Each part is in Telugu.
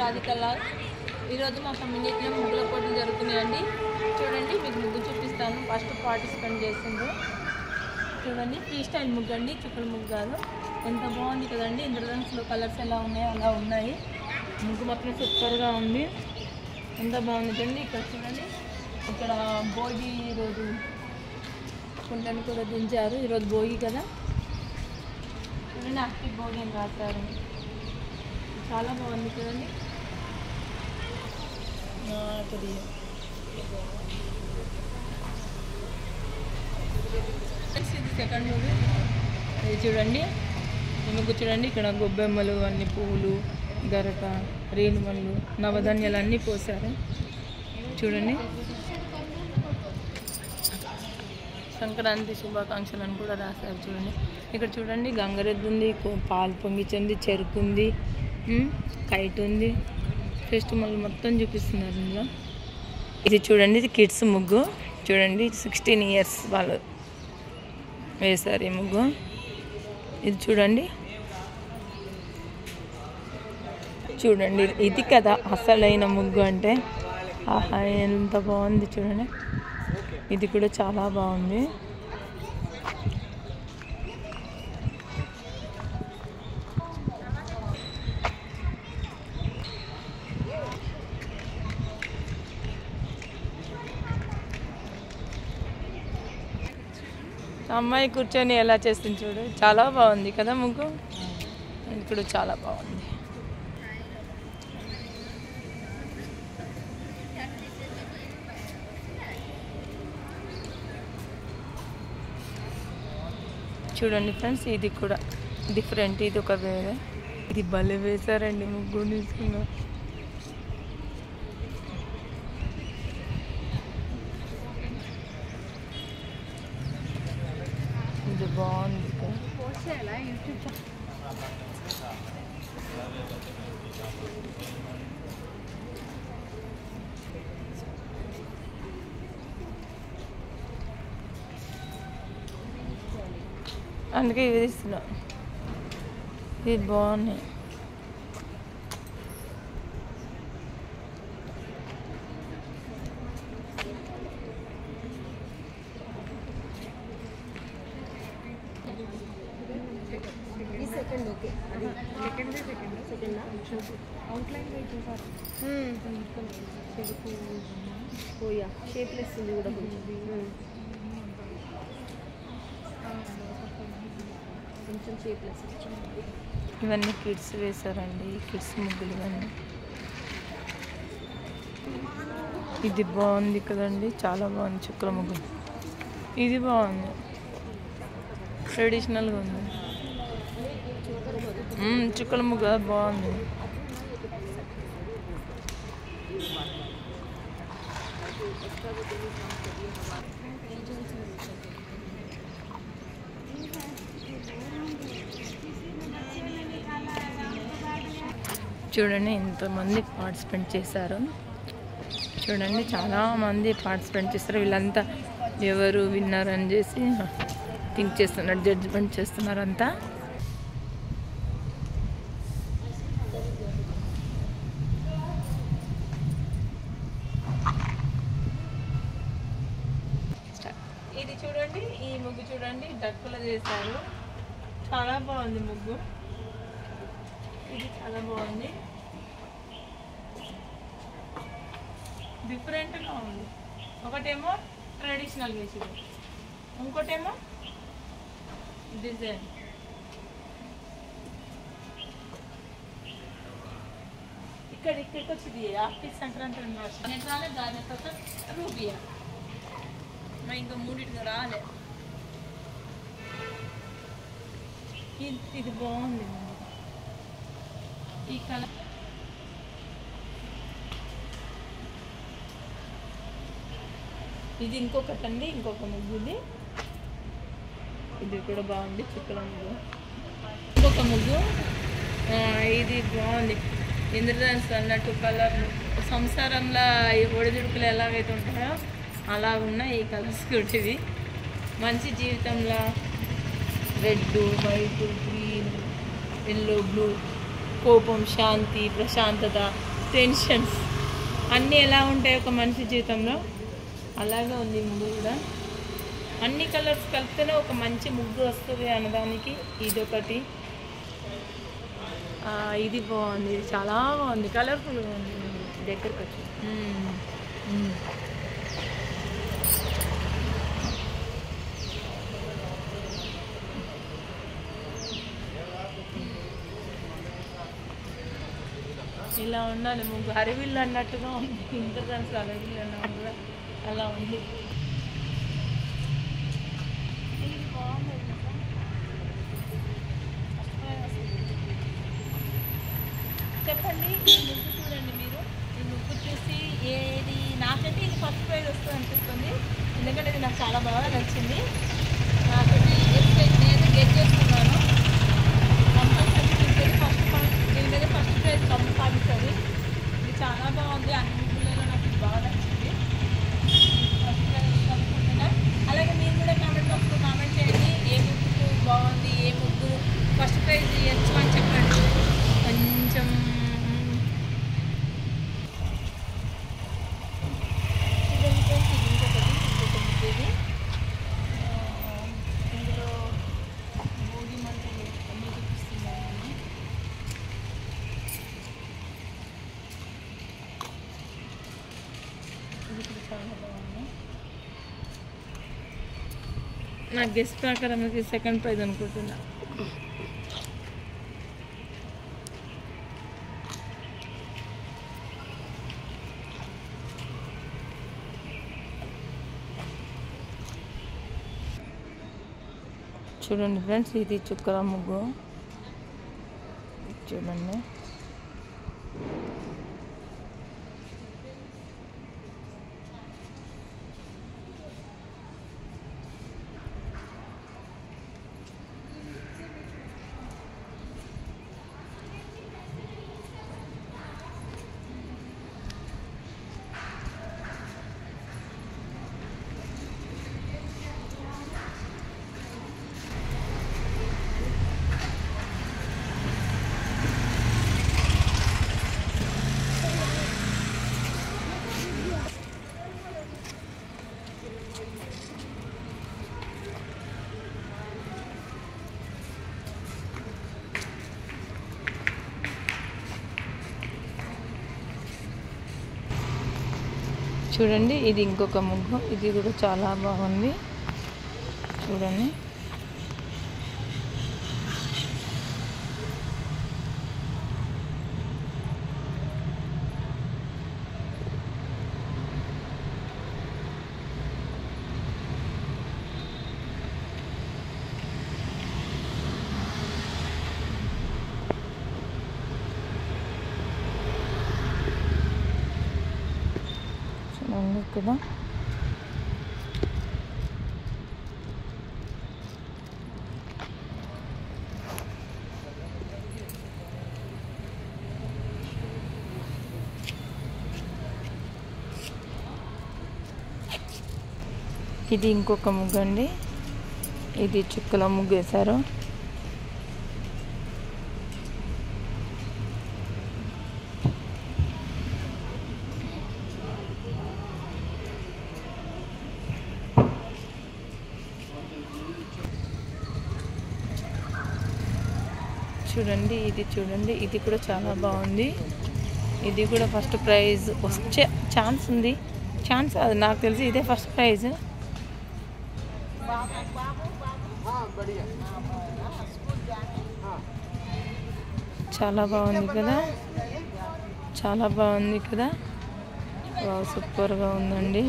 రాధికల్లా. ఈరోజు మా కమ్యూనిటీలో ముగ్గుల పోటీలు జరుగుతున్నాయండి. చూడండి, మీకు ముగ్గు చూపిస్తాను. ఫస్ట్ పార్టిసిపేట్ చేసిండ్రు. చూడండి, ఫ్రీ స్టైల్ ముగ్గు అండి, చుక్కల ముగ్గు కాదు. ఎంత బాగుంది కదండి. ఇంద్రధనుస్సులో కలర్స్ ఎలా ఉన్నాయో అలా ఉన్నాయి. ముగ్గు మాత్రం సూపర్గా ఉంది. ఎంత బాగుంది చూడండి. ఇక్కడ చూడండి, ఇక్కడ భోగి రోజు కుంటను కూడా దించారు. ఈరోజు భోగి కదా. చూడండి, హ్యాపీ భోగి అని రాశారు. చాలా బాగుంది చూడండి. ఇది సెకండ్ మూవీ. ఇది చూడండి, ముగ్గు చూడండి. ఇక్కడ గొబ్బెమ్మలు, అన్ని పువ్వులు, గరక, రేణుమల్లు, నవధాన్యాలు అన్నీ పోసారు. చూడండి, సంక్రాంతి శుభాకాంక్షలు అని కూడా రాశారు. చూడండి, ఇక్కడ చూడండి, గంగరెద్దు ఉంది, పాలు పొంగిచ్చింది, చెరుకు ఉంది, కైట్ ఉంది. ఫెస్టివల్ మొత్తం చూపిస్తున్నారు ఇందులో. ఇది చూడండి, ఇది కిడ్స్ ముగ్గు. చూడండి, 16 years వాళ్ళు వేశారు ఈ ముగ్గు. ఇది చూడండి, చూడండి, ఇది కదా అసలైన ముగ్గు అంటే. ఆహా, ఎంత బాగుంది చూడండి. ఇది కూడా చాలా బాగుంది. అమ్మాయి కూర్చొని ఎలా చేస్తుంది చూడు, చాలా బాగుంది కదా ముగ్గు. ఇది కూడా చాలా బాగుంది. చూడండి ఫ్రెండ్స్, ఇది కూడా డిఫరెంట్. ఇది ఒక వేరే, ఇది భలే వేశారండి ముగ్గు. నిజంగా ఇది బాగుంది. అందుకే ఇవి తీస్తున్నా. ఇది బాగున్నాయి. షేప్లెస్ ఉంది కూడా కొంచెం షేప్లెస్. ఇవన్నీ కిడ్స్ వేశారండి, కిడ్స్ ముగ్గులు ఇవన్నీ. ఇది బాగుంది కదండి, చాలా బాగుంది చుక్కల ముగ్గు. ఇది బాగుంది, ట్రెడిషనల్గా ఉంది. చుక్కల ముగ్గు బాగుంది. చూడండి, ఎంతమంది పార్టిసిపేట్ చేశారు. చూడండి, చాలామంది పార్టిసిపేట్ చేస్తారు. వీళ్ళంతా ఎవరు విన్నర్ అని చేసి థింక్ చేస్తున్నారు, జడ్జిమెంట్ చేస్తున్నారు అంతా. ఇది చూడండి, ఈ ముగ్గు చూడండి, డక్కులు చేశారు. చాలా బాగుంది ముగ్గు. ఇది చాలా బాగుంది, డిఫరెంట్గా ఉంది. ఒకటేమో ట్రెడిషనల్ వేసారు, ఇంకోటేమో డిజైన్. ఇక్కడికి వచ్చింది ఆఫీస్ సంక్రాంతి రాలే. దాని తర్వాత రూబియా ఇంకా మూడింటిగా రాలే. ఇది బాగుంది ఈ కలర్. ఇది ఇంకొకటి అండి, ఇంకొక ముగ్గు. ఇది కూడా బాగుంది, చుక్కల ముగ్గు. ఇంకొక ముగ్గు, ఇది బాగుంది. ఇంద్రధనుస్సు అన్నట్టు కలర్. సంసారంలో ఒడిదుడుకులు ఎలాగైతే ఉంటాయో అలా ఉన్నాయి ఈ కలర్స్ కూడా. ఇవి మంచి జీవితంలో red, white, green, yellow, blue, కోపం, శాంతి, ప్రశాంతత, టెన్షన్స్ అన్నీ ఎలా ఉంటాయి ఒక మనిషి జీవితంలో అలాగే ఉంది ముగ్గు కూడా. అన్ని కలర్స్ కలిపితేనే ఒక మంచి ముగ్గు వస్తుంది అన్నదానికి ఇదొకటి. ఇది బాగుంది, ఇది చాలా బాగుంది, కలర్ఫుల్గా ఉంది. దగ్గరకు వచ్చి ఇలా ఉండాలి ముగ్గు, అరవిల్లు అన్నట్టుగా ఉంది. ఇంద్రధనుసు అరవిల్లు అన్నట్టుగా అలా ఉంది. చెప్పండి, ఈ ముగ్గు చూడండి మీరు. ఈ ముగ్గు చూసి ఏది నాకైతే ఇది ఫస్ట్ ప్రైజ్ వస్తుంది అనిపిస్తుంది. ఎందుకంటే ఇది నాకు చాలా బాగా నచ్చింది. నాకైతే నేను గెట్ చేస్తున్నాను. కంపల్సరీ ఫస్ట్ దీని మీద ఫస్ట్ ప్రైజ్ కంపల్సరీ. ఇది చాలా బాగుంది, అన్ని ముగ్గులలో నాకు ఇది బాగా నచ్చింది. ఫస్ట్ ప్రైజ్ అనుకుంటున్నా. అలాగే మీరు కూడా కామెంట్ బాక్స్లో కామెంట్ చేయండి, ఏ ముగ్గు బాగుంది, ఏ ముగ్గు ఫస్ట్ ప్రైజ్ ఇవ్వచ్చు అని చెప్పండి. కొంచెం ఇందులో భోగి మంటలు అన్నీ చూపిస్తున్నాను. ఇది కూడా చాలా బాగుంది. నా గెస్ట్ ప్రకారం ఇది సెకండ్ ప్రైజ్ అనుకుంటున్నా. చూడండి ఫ్రెండ్స్, ఇది చుక్కల ముగ్గు చూడండి. చూడండి, ఇది ఇంకొక ముగ్గు, ఇది కూడా చాలా బాగుంది. చూడండి, కదా. ఇది ఇంకొక ముగ్గు అండి, ఇది చుక్కల ముగ్గు వేశారు. చూడండి, ఇది చూడండి, ఇది కూడా చాలా బాగుంది. ఇది కూడా ఫస్ట్ ప్రైజ్ వచ్చే ఛాన్స్ ఉంది. ఛాన్స్ అది నాకు తెలిసి ఇదే ఫస్ట్ ప్రైజ్. చాలా బాగుంది కదా, చాలా బాగుంది కదా. సూపర్గా ఉందండి.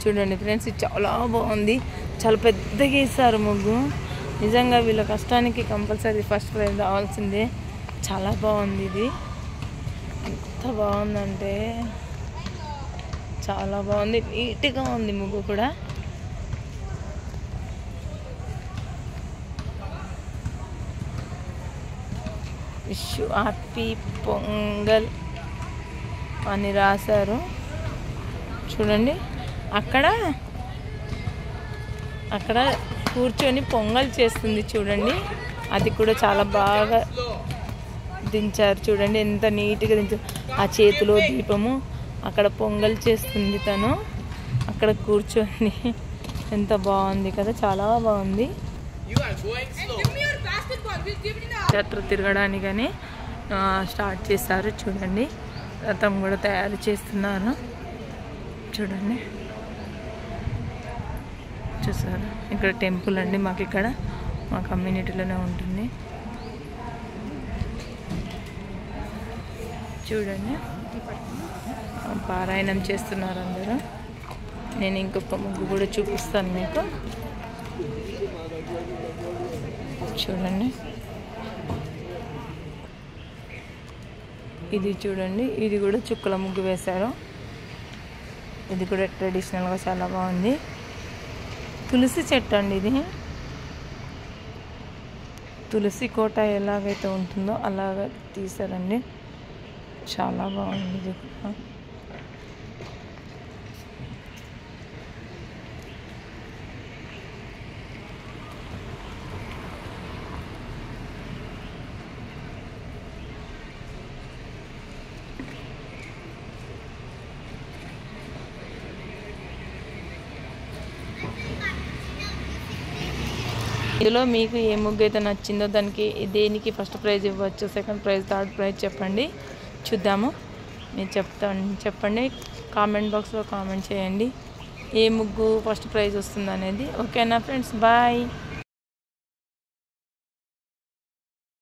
చూడండి ఫ్రెండ్స్, ఇది చాలా బాగుంది, చాలా పెద్దగా వేస్తారు ముగ్గు. నిజంగా వీళ్ళ కష్టానికి కంపల్సరీ ఫస్ట్ ప్రైజ్ రావాల్సిందే. చాలా బాగుంది, ఇది ఎంత బాగుందంటే చాలా బాగుంది, నీట్గా ఉంది ముగ్గు కూడా. విష్ హ్యాపీ పొంగల్ అని రాశారు చూడండి. అక్కడ కూర్చొని పొంగల్ చేస్తుంది చూడండి. అది కూడా చాలా బాగా దించారు చూడండి, ఎంత నీట్గా దించారు. ఆ చేతిలో దీపము, అక్కడ పొంగల్ చేస్తుంది తను అక్కడ కూర్చొని. ఎంత బాగుంది కదా, చాలా బాగుంది. యాత్ర తిరగడానికని స్టార్ట్ చేశారు చూడండి. రథం కూడా తయారు చేస్తున్నారు చూడండి. చూసారు, ఇక్కడ టెంపుల్ అండి మాకు, ఇక్కడ మా కమ్యూనిటీలోనే ఉంటుంది చూడండి. పారాయణం చేస్తున్నారు అందరూ. నేను ఇంకొక ముగ్గు కూడా చూపిస్తాను మీకు చూడండి. ఇది చూడండి, ఇది కూడా చుక్కల ముగ్గు వేశారు. ఇది కూడా ట్రెడిషనల్గా చాలా బాగుంది. తులసి చెట్టు అండి ఇది. తులసి కోట ఎలాగైతే ఉంటుందో అలాగ తీసారండి, చాలా బాగుంది ఇది కూడా. ఇందులో మీకు ఏ ముగ్గు అయితే నచ్చిందో దానికి దేనికి ఫస్ట్ ప్రైజ్ ఇవ్వచ్చు, సెకండ్ ప్రైజ్, థర్డ్ ప్రైజ్ చెప్పండి, చూద్దాము. మీరు చెప్పండి, కామెంట్ బాక్స్లో కామెంట్ చేయండి ఏ ముగ్గు ఫస్ట్ ప్రైజ్ వస్తుంది అనేది. ఓకేనా ఫ్రెండ్స్, బాయ్.